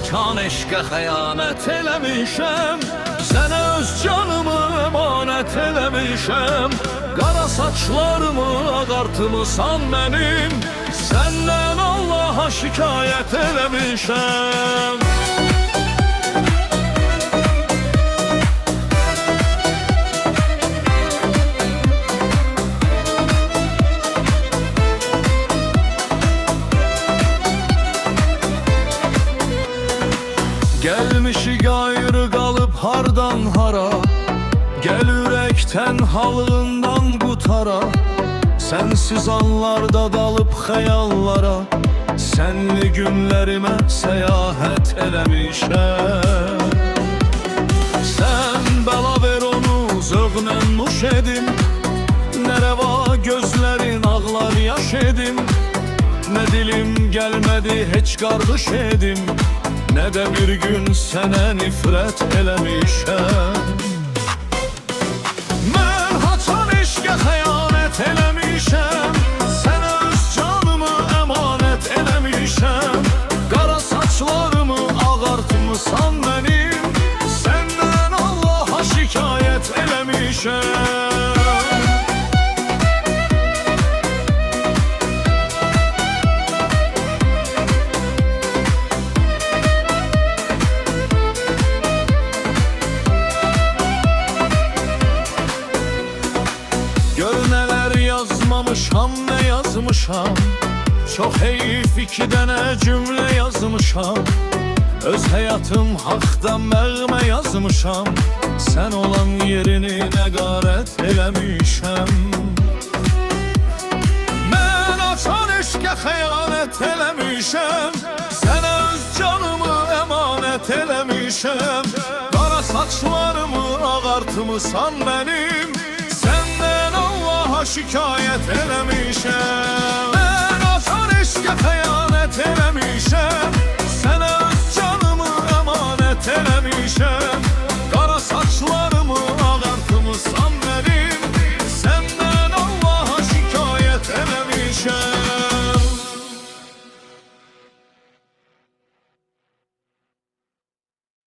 açan eşqə xəyanət eləmişəm. Sənə öz canımı əmanət eləmişəm. Qara saçlarımı ağartmısan mənim. Səndən Allaha şikayət eləmişəm. Gelmişik ayrı kalıp hardan hara. Gel ürəkdən halığından qutara. Sensiz anlarda dalıp xəyallara. Senli günlərimə səyahət eləmişəm. Sen bəla ver onu zövqlə nuş edim. Nə rəva gözlərin ağlar yaş edim. Nə dilim gəlmədi heç qarğış edim. Nə də bir gün sənə nifrət eləmişəm. Mən haçan eşqə xəyanət eləmişəm. Sənə öz canımı əmanət eləmişəm. Qara saçlarımı ağartmısan mənim. Səndən Allaha şikayət eləmişəm. Gör neler yazmamışam, ne yazmışam. Çok heyif iki dənə cümle yazmışam. Öz həyatım haqdan məğmə yazmışam. Sen olan yerini nəqarət eləmişəm. Mən açan eşqə xəyanət eləmişəm. Sənə öz canımı əmanət eləmişəm. Qara saçlarımı ağartmısan mənim. Səndən Allaha şikayət eləmişəm.